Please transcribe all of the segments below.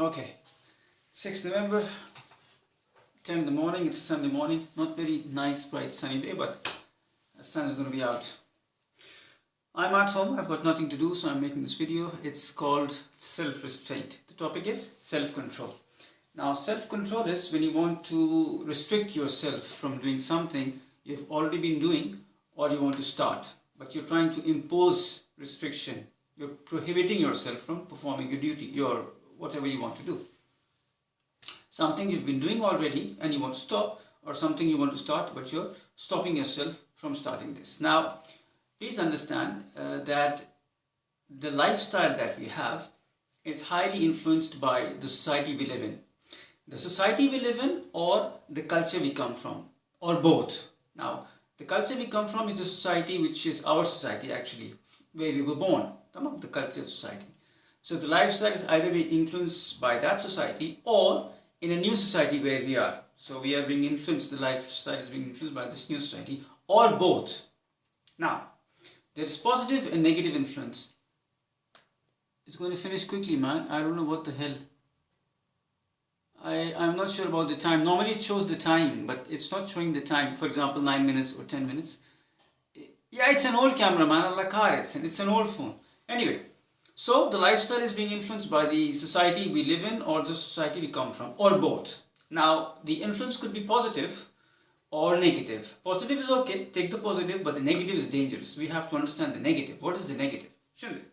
Okay, 6th November, 10 in the morning, it's a Sunday morning, not very nice, bright, sunny day, but the sun is going to be out. I'm at home, I've got nothing to do, so I'm making this video. It's called self-restraint. The topic is self-control. Now, self-control is when you want to restrict yourself from doing something you've already been doing or you want to start, but you're trying to impose restriction. You're prohibiting yourself from performing your duty, your whatever you want to do. Something you've been doing already and you want to stop, or something you want to start but you're stopping yourself from starting this. Now, please understand that the lifestyle that we have is highly influenced by the society we live in. The society we live in or the culture we come from, or both. Now, the culture we come from is the society which is our society actually, where we were born, the culture society. So the lifestyle is either being influenced by that society or in a new society where we are. So we are being influenced, the lifestyle is being influenced by this new society, or both. Now, there is positive and negative influence. It's going to finish quickly, man. I don't know what the hell. I'm not sure about the time. Normally it shows the time, but it's not showing the time. For example, 9 minutes or 10 minutes. Yeah, it's an old camera, man. Allah kahretsin. It's an old phone. Anyway, so the lifestyle is being influenced by the society we live in or the society we come from, or both. Now, the influence could be positive or negative. Positive is okay, take the positive, but the negative is dangerous. We have to understand the negative. What is the negative? Shouldn't it?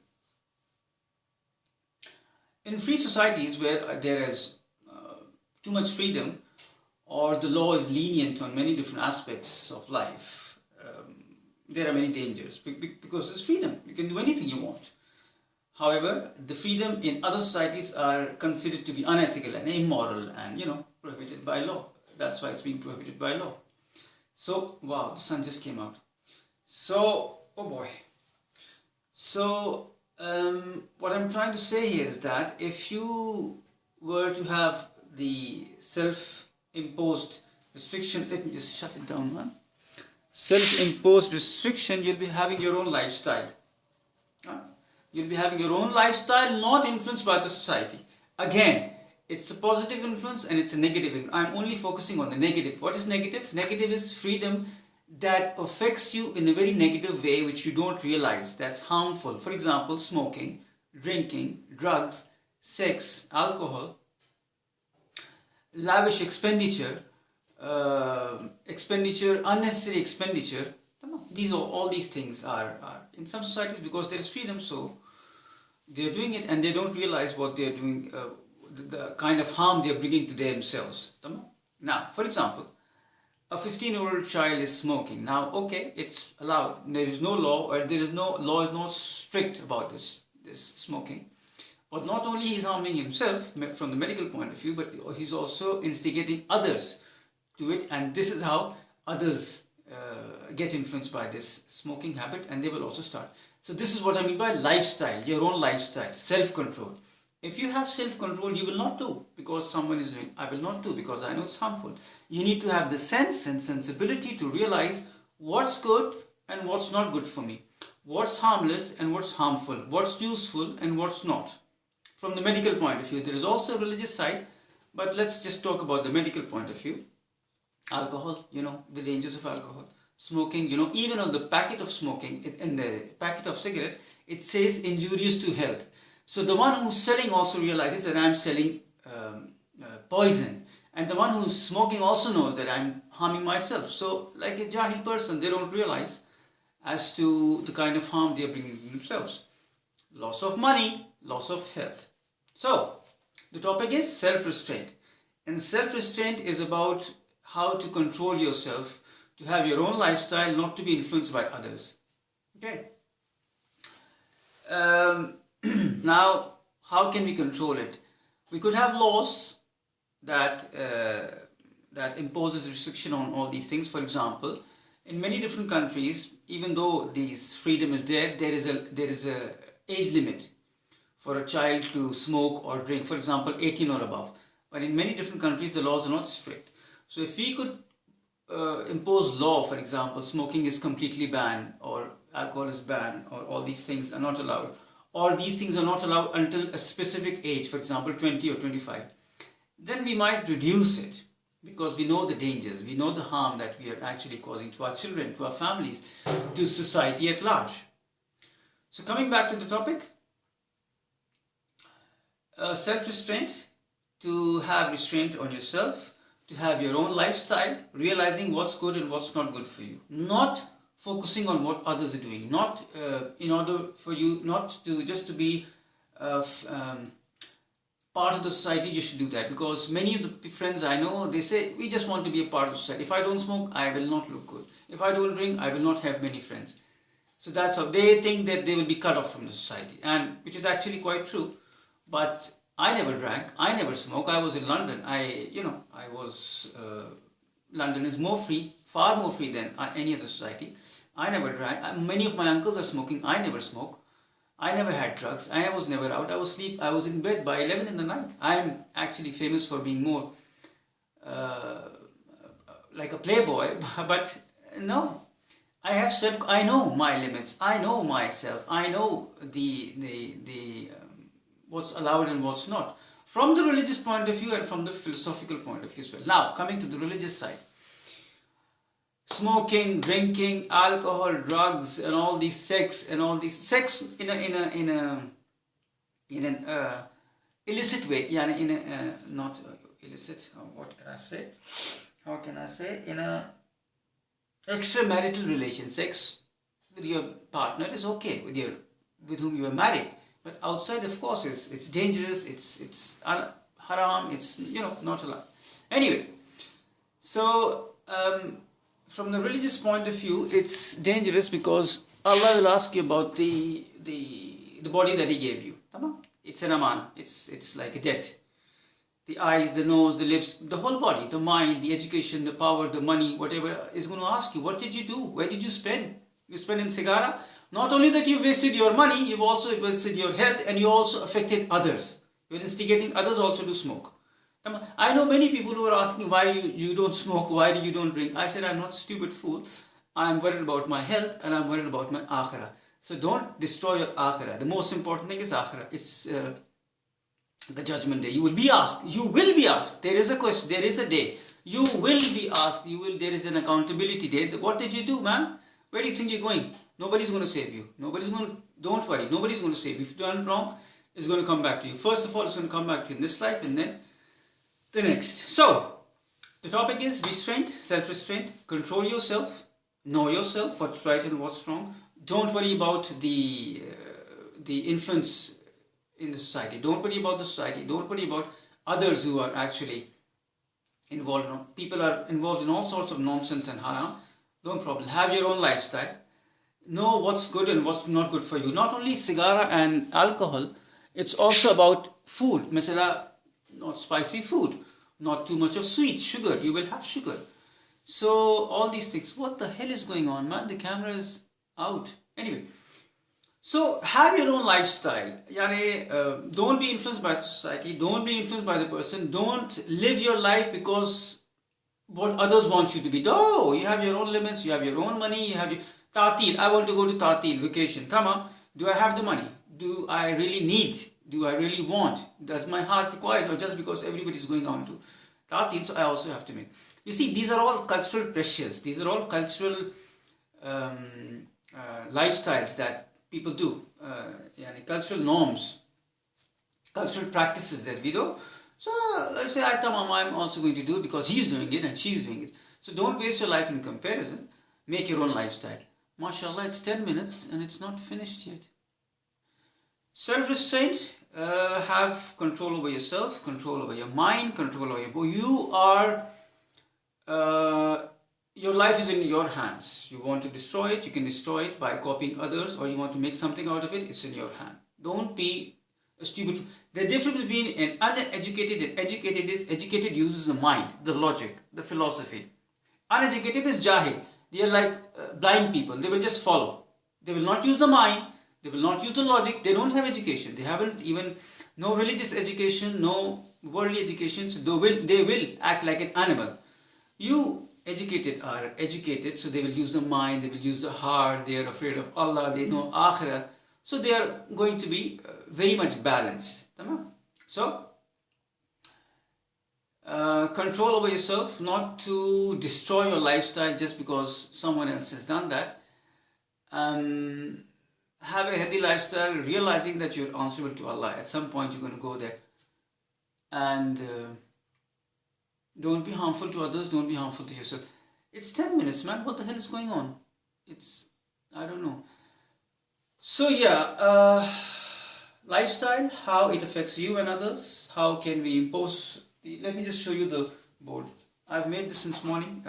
In free societies where there is too much freedom or the law is lenient on many different aspects of life, there are many dangers because there's freedom. You can do anything you want. However, the freedom in other societies are considered to be unethical and immoral and, prohibited by law. That's why it's being prohibited by law. So, wow, the sun just came out. So, oh boy. So, what I'm trying to say here is that if you were to have the self-imposed restriction, let me just shut it down, man. Self-imposed restriction, you'll be having your own lifestyle. You'll be having your own lifestyle, not influenced by the society. Again, it's a positive influence and it's a negative influence. I'm only focusing on the negative. What is negative? Negative is freedom that affects you in a very negative way which you don't realize. That's harmful. For example, smoking, drinking, drugs, sex, alcohol, lavish expenditure, unnecessary expenditure. All these things are in some societies, because there is freedom, so they're doing it and they don't realize what they're doing, the kind of harm they're bringing to themselves. Now, for example, a 15-year-old child is smoking. Now, okay, it's allowed. There is no law, or law is not strict about this smoking. But not only he's harming himself from the medical point of view, but he's also instigating others to it, and this is how others get influenced by this smoking habit, and they will also start. So this is what I mean by lifestyle, your own lifestyle, self-control. If you have self-control, you will not do because someone is doing. I will not do because I know it's harmful. You need to have the sense and sensibility to realize what's good and what's not good for me, what's harmless and what's harmful, what's useful and what's not. From the medical point of view, there is also a religious side, but let's just talk about the medical point of view. Alcohol, the dangers of alcohol. Smoking, even on the packet of smoking, in the packet of cigarette, it says injurious to health. So the one who's selling also realizes that I'm selling poison. And the one who's smoking also knows that I'm harming myself. So like a jahil person, they don't realize as to the kind of harm they're bringing themselves. Loss of money, loss of health. So the topic is self-restraint. And self-restraint is about how to control yourself, to have your own lifestyle, not to be influenced by others. Okay. Now, how can we control it? We could have laws that imposes restriction on all these things. For example, in many different countries, even though this freedom is there is a age limit for a child to smoke or drink. For example, 18 or above. But in many different countries, the laws are not strict. So if we could impose law, for example, smoking is completely banned, or alcohol is banned, or all these things are not allowed, or these things are not allowed until a specific age, for example 20 or 25, then we might reduce it, because we know the dangers, we know the harm that we are actually causing to our children, to our families, to society at large. So coming back to the topic, self-restraint, to have restraint on yourself, to have your own lifestyle, realizing what's good and what's not good for you, not focusing on what others are doing, not in order for you not to just to be part of the society. You should do that, because many of the friends I know, they say we just want to be a part of society. If I don't smoke, I will not look good. If I don't drink, I will not have many friends. So that's how they think, that they will be cut off from the society, and which is actually quite true. But I never drank, I never smoked. I was in London. London is more free, far more free than any other society. I never drank. Many of my uncles are smoking. I never smoke. I never had drugs. I was never out. I was in bed by 11 in the night. I am actually famous for being more like a playboy, but no. I know my limits. I know myself. I know the what's allowed and what's not, from the religious point of view and from the philosophical point of view as well. Now, coming to the religious side, smoking, drinking, alcohol, drugs, and all these sex in an illicit way, not illicit. What can I say? How can I say? In a extramarital relation, sex with your partner is okay, with whom you are married. But outside, of course, it's dangerous, it's haram, it's not allowed. Anyway, so from the religious point of view, it's dangerous, because Allah will ask you about the body that He gave you. It's an aman. It's like a debt. The eyes, the nose, the lips, the whole body, the mind, the education, the power, the money, whatever is going to ask you. What did you do? Where did you spend? You spend in cigara. Not only that you've wasted your money, you've also wasted your health, and you also affected others. You're instigating others also to smoke. I know many people who are asking why you don't smoke, why you don't drink. I said, I'm not a stupid fool. I'm worried about my health, and I'm worried about my akhirah. So don't destroy your akhirah. The most important thing is akhirah. It's the judgment day. You will be asked. You will be asked. There is a question. There is a day. You will be asked. There is an accountability day. What did you do, man? Where do you think you're going? Nobody's going to save you. Don't worry. Nobody's going to save you. If you've done wrong, it's going to come back to you. First of all, it's going to come back to you in this life, and then the next. So, the topic is restraint, self-restraint. Control yourself. Know yourself, what's right and what's wrong. Don't worry about the influence in the society. Don't worry about the society. Don't worry about others who are actually involved. People are involved in all sorts of nonsense and haram. Don't problem. Have your own lifestyle. Know what's good and what's not good for you. Not only cigara and alcohol, it's also about food. Mesela, not spicy food, not too much of sweet, sugar. You will have sugar. So all these things. What the hell is going on, man? The camera is out. Anyway, so have your own lifestyle. Don't be influenced by the society. Don't be influenced by the person. Don't live your life because what others want you to be. No, you have your own limits. You have your own money. You have your Ta'til. I want to go to Ta'til, vacation. Tamam. Do I have the money? Do I really need? Do I really want? Does my heart require? Or just because everybody is going on to Ta'til, so I also have to make. You see, these are all cultural pressures. These are all cultural lifestyles that people do. Cultural norms, cultural practices that we do. So I say, I'm also going to do it because he's doing it and she's doing it. So don't waste your life in comparison. Make your own lifestyle. MashaAllah, it's 10 minutes and it's not finished yet. Self-restraint, have control over yourself, control over your mind, control over your body. You are, your life is in your hands. You want to destroy it, you can destroy it by copying others, or you want to make something out of it, it's in your hand. Don't be a stupid. The difference between an uneducated and educated is educated uses the mind, the logic, the philosophy. Uneducated is jahil. They are like blind people. They will just follow. They will not use the mind. They will not use the logic. They don't have education. They haven't even no religious education, no worldly education. So they will act like an animal. You educated are educated, so they will use the mind. They will use the heart. They are afraid of Allah. They know akhirat. So they are going to be very much balanced. Tamam? So control over yourself, not to destroy your lifestyle just because someone else has done that. Have a healthy lifestyle, realizing that you're answerable to Allah. At some point you're going to go there. And don't be harmful to others, don't be harmful to yourself. It's 10 minutes, man. What the hell is going on? I don't know. So yeah, lifestyle, how it affects you and others. How can we impose... Let me just show you the board. I've made this this morning.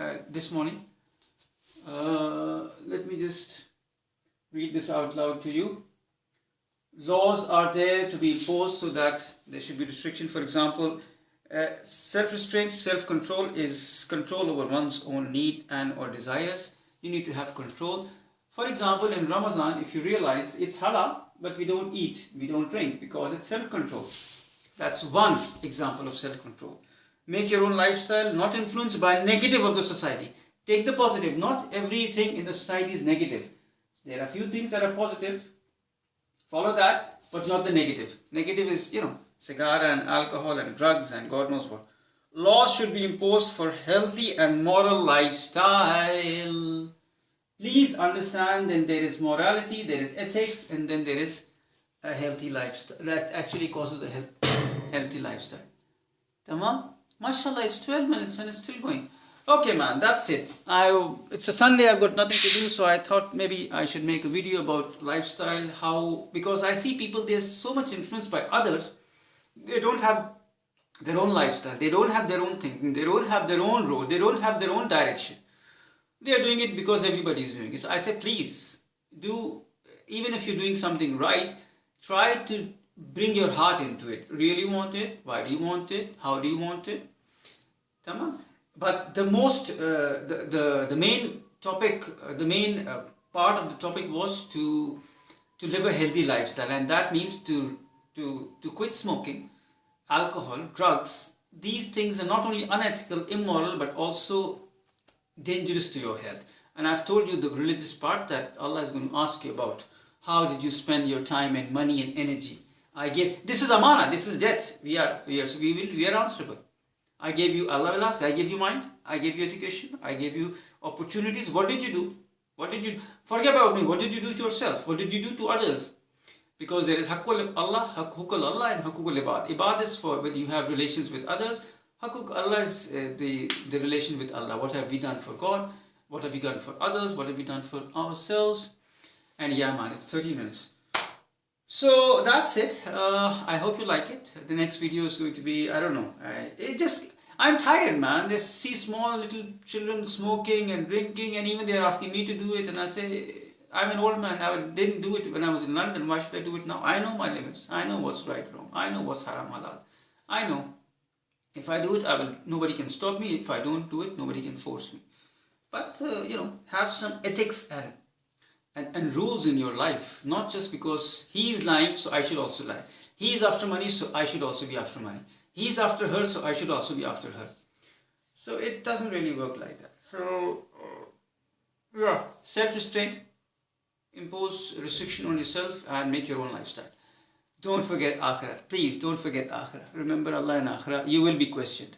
Let me just read this out loud to you. Laws are there to be imposed so that there should be restriction. For example, self-restraint, self-control is control over one's own need and or desires. You need to have control. For example, in Ramadan, if you realize it's halal, but we don't eat, we don't drink because it's self-control. That's one example of self-control. Make your own lifestyle not influenced by negative of the society. Take the positive. Not everything in the society is negative. There are few things that are positive. Follow that, but not the negative. Negative is, cigar and alcohol and drugs and God knows what. Laws should be imposed for healthy and moral lifestyle. Please understand, then there is morality, there is ethics, and then there is a healthy lifestyle. That actually causes a healthy lifestyle. Tamam? Mashallah, it's 12 minutes and it's still going. Okay, man, that's it. It's a Sunday, I've got nothing to do, so I thought maybe I should make a video about lifestyle, because I see people, they're so much influenced by others. They don't have their own lifestyle, they don't have their own thinking, they don't have their own road, they don't have their own direction. They are doing it because everybody is doing it. So I say, please, even if you're doing something right, try to bring your heart into it. Really want it? Why do you want it? How do you want it? Tamam? But the main topic, the main part of the topic was to live a healthy lifestyle, and that means to quit smoking, alcohol, drugs. These things are not only unethical, immoral, but also dangerous to your health. And I've told you the religious part that Allah is going to ask you about. How did you spend your time and money and energy? This is amana, this is debt. We are answerable. I gave you, Allah will ask, I gave you mind, I gave you education, I gave you opportunities. What did you do? Forget about me. What did you do to yourself? What did you do to others? Because there is hukul Allah and hukul ibad. Ibad is for when you have relations with others. Hukuk Allah is the relation with Allah. What have we done for God? What have we done for others? What have we done for ourselves? And yeah, man, it's 30 minutes. So that's it. I hope you like it. The next video is going to be, I don't know. I'm tired, man. They see small little children smoking and drinking, and even they are asking me to do it. And I say, I'm an old man. I didn't do it when I was in London. Why should I do it now? I know my limits. I know what's right, wrong. I know what's haram, halal. I know. If I do it, nobody can stop me. If I don't do it, nobody can force me. But, have some ethics and rules in your life. Not just because he's lying, so I should also lie. He's after money, so I should also be after money. He's after her, so I should also be after her. So it doesn't really work like that. So, self-restraint, impose restriction on yourself and make your own lifestyle. Don't forget akhirat. Please don't forget akhirat. Remember Allah and akhirat. You will be questioned.